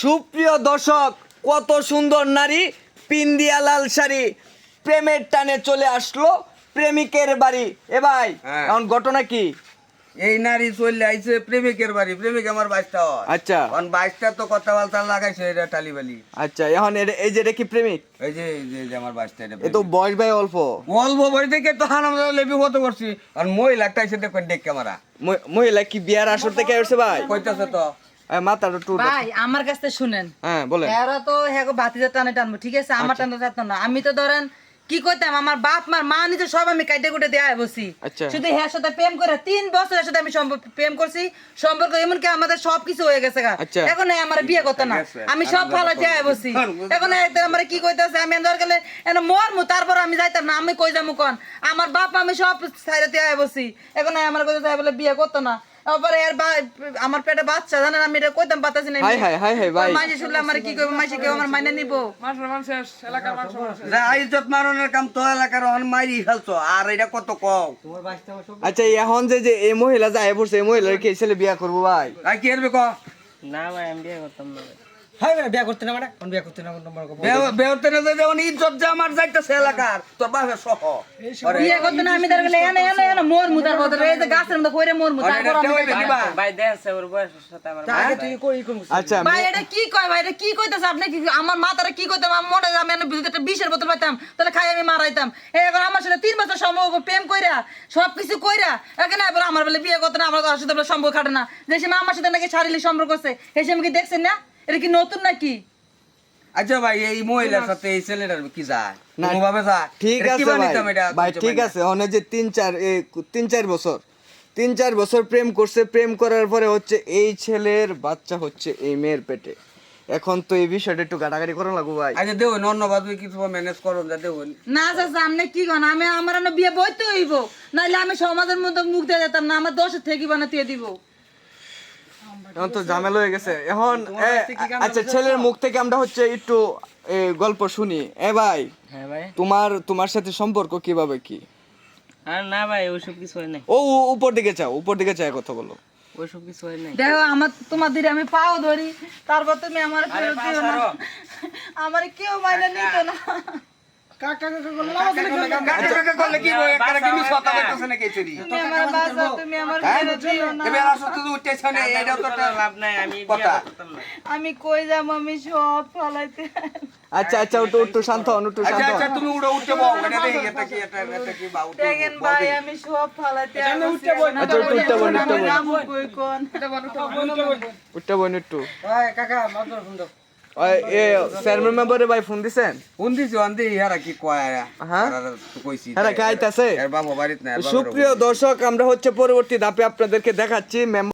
সুপ্রিয় দর্শক, কত সুন্দর নারী পিন্দিয়া লাল শাড়ি প্রেমের টানে চলে আসলো প্রেমিকের বাড়ি। এ ভাই, হ্যাঁ। এখন ঘটনা কি? এই নারী চলে আইছে প্রেমিকের বাড়ি, প্রেমিক আমার বাইশটা হয়। আচ্ছা এখন বাইশটা তো কথাবার্তা লাগাইছে, এটা টালিবালি। আচ্ছা, এখন এই যে এটা কি প্রেমিক? এই যে আমার বাইশটা, এটা এ তো বয়স ভাই অল্প। অল্প বই থেকে তো আমরা লেবি কত করছি, আর মহিলা একটা এসে দেখবেন দেখ ক্যামেরা মহিলা কি বিয়ার আসর থেকে আসছে ভাই? কইতাছে তো। মাথাটা একটু ভাই আমার কাছে শুনেন, হ্যাঁ বলেন। এরা তো হ্যাঁ বাতিজা টানে টানবো, ঠিক আছে, আমার টানতে টানতো না। আমি তো ধরেন কি করতাম, আমার বাপ মার মা নিজে সব আমি কাইটে কুটে দেয়া বসি। আচ্ছা। শুধু হ্যাঁ সাথে প্রেম করে 3 বছরের সাথে আমি প্রেম করছি, সম্পর্ক এমনকি আমাদের সবকিছু হয়ে গেছে গা। আচ্ছা। এখন আমার বিয়ে করতে না, আমি সব ভালো দেয়া বসি। এখন আমার কি কইতাছে, আমি দরকার গেলে এনে মরমু, তারপর আমি যাইতাম না। আমি কই যামু কোন, আমার বাপ আমি সব ছাইরে দেয়া বসি। এখন আমার কইতাছে বলে বিয়ে করতে না। তারপরে আমার পেটে বাচ্চা, জানেন আমি এটা কইতাম পাতাছি না। হাই হাই হাই হাই ভাই। মাইজে শুনলে আমার কি কইব, মাইজে কেউ আমার মাইনে নিব? ইজ্জত মারণের কাম তো এলাকার হন মাইরি ফেলছো, আর এটা কত কও। আচ্ছা, এখন যে এই মহিলা যায় পড়ছে, এই মহিলার কি ছেলে বিয়া করবো ভাই? আর কি এরবে ক না ভাই আমি বিয়ে করতাম না ভাই। হ্যাঁ ভাই, বিয়া করতে না মানে কোন বিয়া করতে না কোন নম্বর বেহতে না যে যেমন ইজ্জত যে আমার যাইতেছে এলাকার, তোর বাপের সহ বিয়ে করতে না, আমি তার গেলে এনে এনে এনে মোর মুদার বদলে এই যে গাছের মধ্যে কইরে মোর মুদার তারপর আমি ভাই দেখছে ওর বয়সের সাথে আমার আগে তুই কই কোন আচ্ছা ভাই এটা কি কয়, ভাই এটা কি কইতাছে আপনি? কি আমার মাথারে কি কইতাম, আমার মনে আমি এনে বিদ্যুৎ একটা 20-এর বোতল পাইতাম, তাহলে খাই আমি মারাইতাম। এখন আমার সাথে 3 বছর সম্পর্ক, প্রেম কইরা সবকিছু কইরা এখানে আবার আমার বলে বিয়ে করতে না, আমার সাথে বলে সম্পর্ক খাটে না। যে সে আমার সাথে নাকি শারীরিক সম্পর্ক করছে, এই সে কি দেখছেন না? এটা কি নতুন নাকি? আচ্ছা ভাই, এই মহিলার সাথে এই ছেলেটার কি যায়? না, কোনোভাবে যায়? ঠিক এটা আছে কিভাবে ভাই, নিতাম এটা? ভাই বুঝতে ঠিক পারি না। আছে। অনেক যে 3-4 বছর 3-4 বছর প্রেম করছে, প্রেম করার পরে হচ্ছে এই ছেলের বাচ্চা হচ্ছে এই মেয়ের পেটে। এখন তো এই বিষয়টা একটু গাটাগাটি করা লাগবো ভাই। আচ্ছা দেখুন, অন্যভাবে কিছু ম্যানেজ করুন, যা দেখুন। না চাচা, আপনি কি কন, আমি আমার না বিয়ে বইতে হইব, নাইলে আমি সমাজের মধ্যে মুখ দিয়ে যেতাম না, আমার 10 থেকে বানাতে দিব। এখন তো ঝামেলা হয়ে গেছে। এখন আচ্ছা, ছেলের মুখ থেকে আমরা হচ্ছে একটু গল্প শুনি। এ ভাই, হ্যাঁ ভাই। তোমার সাথে সম্পর্ক কিভাবে কি? আর না ভাই ওইসব কিছু হয় নাই, ও উপর দিকে চাও, উপর দিকে চাই কথা বলো। ওইসব কিছু হয় নাই। দেখো আমার তোমার দিকে আমি পাও ধরি, তারপর তুমি আমার ফেরত দিও না। আমার কেউ মাইনে নিত না। কাকা কাকা করলে কাকা কাকা করলে কি বলে? একটা কি মিছ কথা কইতেছে নাকি এই চুরি? তুমি আমার বাঁচাও, তুমি আমার ফেরত দিও না। এবে আসলে তুই উঠতেছ না, এটাও তো একটা লাভ নাই, আমি বিয়ে কথা। করতাম না। আমি কই যাব, আমি সব ফলাইতে। আচ্ছা আচ্ছা, একটু শান্ত হন, একটু আচ্ছা শান্ত আচ্ছা, হন। তুমি উঠে বউ, এটা দেখি এটা কি এটা কি বা উঠে দেখেন ভাই, আমি সব ফলাইতে আচ্ছা, উঠতে বল, উঠতে বল। কই কোন উঠতে বোন একটু। ভাই কাকা মাত্র ফোন দাও। চেয়ারম্যান মেম্বারে ভাই ফোন দিছেন? ফোন দিছি আন্দি ইয়ারা কি কয়? হ্যাঁ? তো কইছি হ্যাঁ, খাইতাছে। এর বাবা বাড়িতে না, এর বাবার সুপ্রিয় দর্শক, আমরা হচ্ছে পরবর্তী ধাপে আপনাদেরকে দেখাচ্ছি।